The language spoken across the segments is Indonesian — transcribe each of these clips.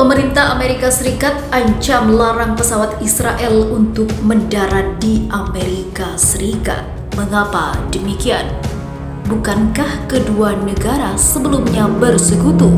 Pemerintah Amerika Serikat ancam larang pesawat Israel untuk mendarat di Amerika Serikat. Mengapa demikian? Bukankah kedua negara sebelumnya bersekutu?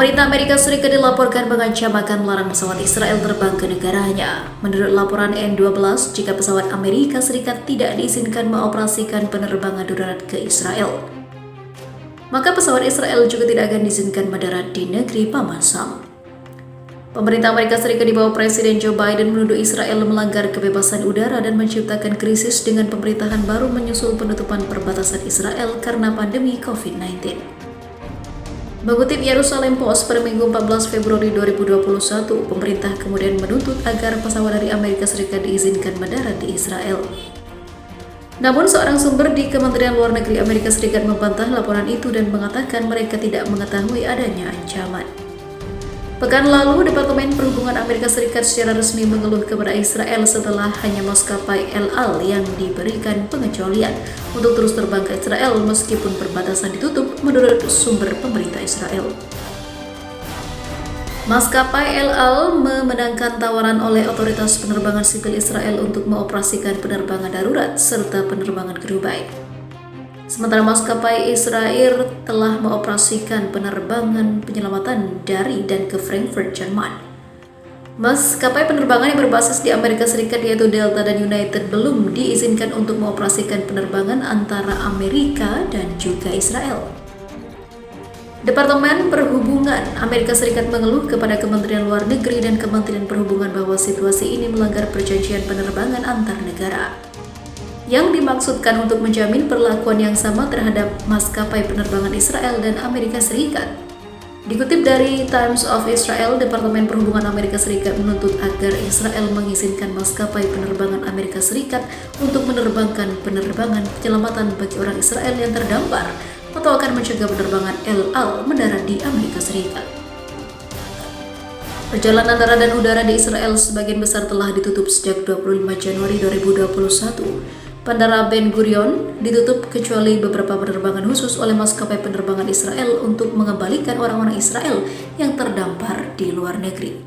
Pemerintah Amerika Serikat dilaporkan mengancam akan melarang pesawat Israel terbang ke negaranya. Menurut laporan N12, jika pesawat Amerika Serikat tidak diizinkan mengoperasikan penerbangan darurat ke Israel, maka pesawat Israel juga tidak akan diizinkan mendarat di negeri Paman Sam. Pemerintah Amerika Serikat di bawah Presiden Joe Biden menuduh Israel melanggar kebebasan udara dan menciptakan krisis dengan pemerintahan baru menyusul penutupan perbatasan Israel karena pandemi COVID-19. Mengutip Yerusalem Post pada Minggu 14 Februari 2021, pemerintah kemudian menuntut agar pesawat dari Amerika Serikat diizinkan mendarat di Israel. Namun seorang sumber di Kementerian Luar Negeri Amerika Serikat membantah laporan itu dan mengatakan mereka tidak mengetahui adanya ancaman. Pekan lalu, Departemen Perhubungan Amerika Serikat secara resmi mengeluh kepada Israel setelah hanya maskapai El Al yang diberikan pengecualian untuk terus terbang ke Israel meskipun perbatasan ditutup menurut sumber pemerintah Israel. Maskapai El Al memenangkan tawaran oleh otoritas penerbangan sipil Israel untuk mengoperasikan penerbangan darurat serta penerbangan ke Dubai. Sementara maskapai Israel telah mengoperasikan penerbangan penyelamatan dari dan ke Frankfurt, Jerman. Maskapai penerbangan yang berbasis di Amerika Serikat yaitu Delta dan United belum diizinkan untuk mengoperasikan penerbangan antara Amerika dan juga Israel. Departemen Perhubungan Amerika Serikat mengeluh kepada Kementerian Luar Negeri dan Kementerian Perhubungan bahwa situasi ini melanggar perjanjian penerbangan antar negara yang dimaksudkan untuk menjamin perlakuan yang sama terhadap maskapai penerbangan Israel dan Amerika Serikat. Dikutip dari Times of Israel, Departemen Perhubungan Amerika Serikat menuntut agar Israel mengizinkan maskapai penerbangan Amerika Serikat untuk menerbangkan penerbangan penyelamatan bagi orang Israel yang terdampar atau akan mencegah penerbangan El Al mendarat di Amerika Serikat. Perjalanan darat dan udara di Israel sebagian besar telah ditutup sejak 25 Januari 2021. Bandara Ben Gurion ditutup kecuali beberapa penerbangan khusus oleh maskapai penerbangan Israel untuk mengembalikan orang-orang Israel yang terdampar di luar negeri.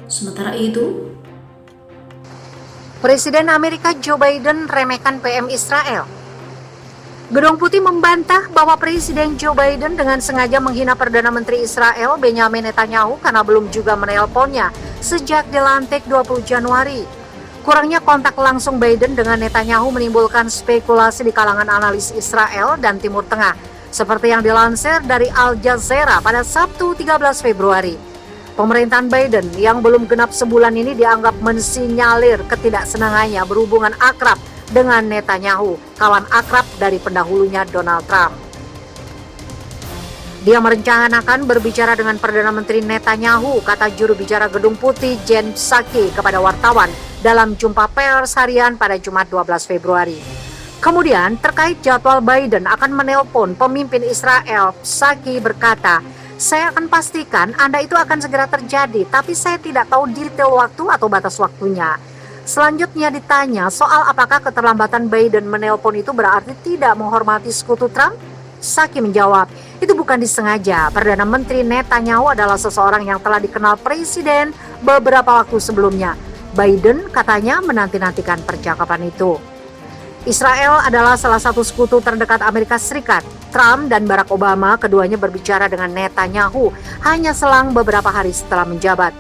Sementara itu, Presiden Amerika Joe Biden remehkan PM Israel. Gedung Putih membantah bahwa Presiden Joe Biden dengan sengaja menghina Perdana Menteri Israel Benjamin Netanyahu karena belum juga menelponnya sejak dilantik 20 Januari. Kurangnya kontak langsung Biden dengan Netanyahu menimbulkan spekulasi di kalangan analis Israel dan Timur Tengah, seperti yang dilansir dari Al Jazeera pada Sabtu 13 Februari. Pemerintahan Biden yang belum genap sebulan ini dianggap mensinyalir ketidaksenangannya berhubungan akrab dengan Netanyahu, kawan akrab dari pendahulunya Donald Trump. Dia merencanakan berbicara dengan Perdana Menteri Netanyahu, kata juru bicara Gedung Putih Jen Psaki kepada wartawan dalam jumpa pers harian pada Jumat 12 Februari. Kemudian terkait jadwal Biden akan menelpon pemimpin Israel, Psaki berkata, "Saya akan pastikan Anda itu akan segera terjadi, tapi saya tidak tahu detail waktu atau batas waktunya." Selanjutnya ditanya soal apakah keterlambatan Biden menelpon itu berarti tidak menghormati sekutu Trump. Psaki menjawab, itu bukan disengaja. Perdana Menteri Netanyahu adalah seseorang yang telah dikenal Presiden beberapa waktu sebelumnya. Biden katanya menanti-nantikan percakapan itu. Israel adalah salah satu sekutu terdekat Amerika Serikat. Trump dan Barack Obama keduanya berbicara dengan Netanyahu hanya selang beberapa hari setelah menjabat.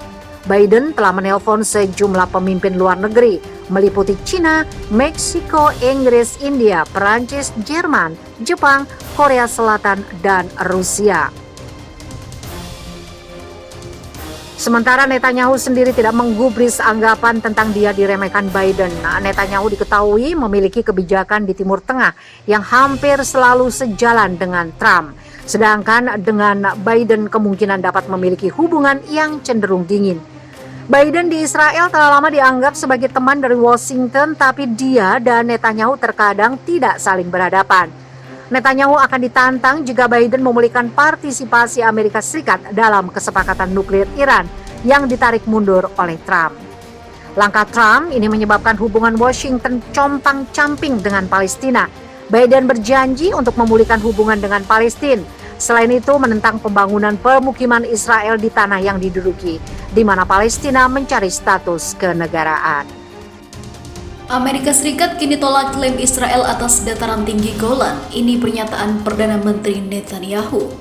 Biden telah menelpon sejumlah pemimpin luar negeri, meliputi Cina, Meksiko, Inggris, India, Perancis, Jerman, Jepang, Korea Selatan, dan Rusia. Sementara Netanyahu sendiri tidak menggubris anggapan tentang dia diremehkan Biden. Netanyahu diketahui memiliki kebijakan di Timur Tengah yang hampir selalu sejalan dengan Trump. Sedangkan dengan Biden kemungkinan dapat memiliki hubungan yang cenderung dingin. Biden di Israel telah lama dianggap sebagai teman dari Washington, tapi dia dan Netanyahu terkadang tidak saling berhadapan. Netanyahu akan ditantang jika Biden memulihkan partisipasi Amerika Serikat dalam kesepakatan nuklir Iran yang ditarik mundur oleh Trump. Langkah Trump ini menyebabkan hubungan Washington compang-camping dengan Palestina. Biden berjanji untuk memulihkan hubungan dengan Palestina. Selain itu menentang pembangunan pemukiman Israel di tanah yang diduduki, di mana Palestina mencari status kenegaraan. Amerika Serikat kini tolak klaim Israel atas dataran tinggi Golan. Ini pernyataan Perdana Menteri Netanyahu.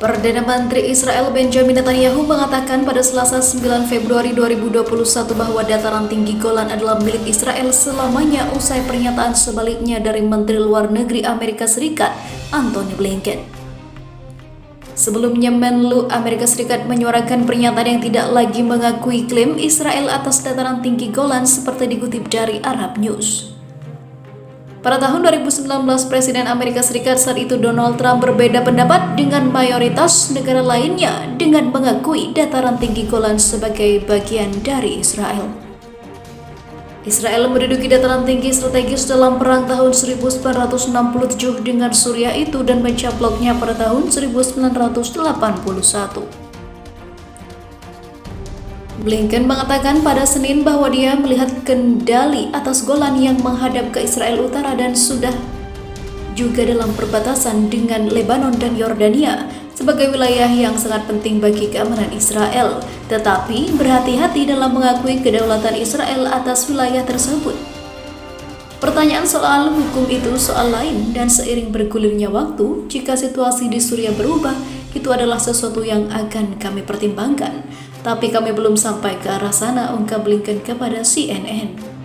Perdana Menteri Israel Benjamin Netanyahu mengatakan pada Selasa 9 Februari 2021 bahwa dataran tinggi Golan adalah milik Israel selamanya, usai pernyataan sebaliknya dari Menteri Luar Negeri Amerika Serikat Antony Blinken. Sebelumnya, Menlu Amerika Serikat menyuarakan pernyataan yang tidak lagi mengakui klaim Israel atas dataran tinggi Golan seperti dikutip dari Arab News. Pada tahun 2019, Presiden Amerika Serikat saat itu Donald Trump berbeda pendapat dengan mayoritas negara lainnya dengan mengakui dataran tinggi Golan sebagai bagian dari Israel. Israel menduduki dataran tinggi strategis dalam perang tahun 1967 dengan Suriah itu dan mencaploknya pada tahun 1981. Blinken mengatakan pada Senin bahwa dia melihat kendali atas Golan yang menghadap ke Israel Utara dan sudah juga dalam perbatasan dengan Lebanon dan Yordania sebagai wilayah yang sangat penting bagi keamanan Israel, tetapi berhati-hati dalam mengakui kedaulatan Israel atas wilayah tersebut. Pertanyaan soal hukum itu soal lain, dan seiring bergulirnya waktu, jika situasi di Suriah berubah, itu adalah sesuatu yang akan kami pertimbangkan. Tapi kami belum sampai ke arah sana, ungkap Blinken kepada CNN.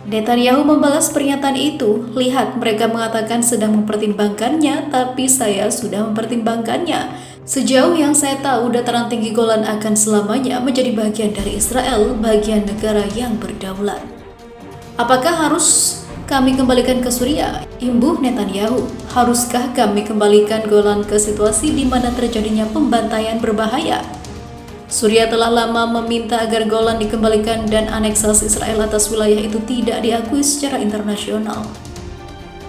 Netanyahu membalas pernyataan itu, lihat mereka mengatakan sedang mempertimbangkannya, tapi saya sudah mempertimbangkannya. Sejauh yang saya tahu, dataran tinggi Golan akan selamanya menjadi bagian dari Israel, bagian negara yang berdaulat. Apakah harus kami kembalikan ke Suriah? Imbuh Netanyahu, haruskah kami kembalikan Golan ke situasi di mana terjadinya pembantaian berbahaya? Suriah telah lama meminta agar Golan dikembalikan dan aneksasi Israel atas wilayah itu tidak diakui secara internasional.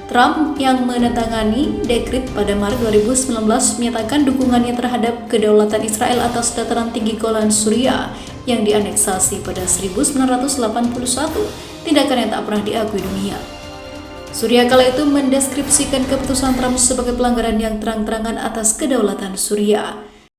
Trump yang menandatangani dekret pada Maret 2019 menyatakan dukungannya terhadap kedaulatan Israel atas dataran tinggi Golan Suriah yang dianeksasi pada 1981, tindakan yang tak pernah diakui dunia. Suriah kala itu mendeskripsikan keputusan Trump sebagai pelanggaran yang terang-terangan atas kedaulatan Suriah.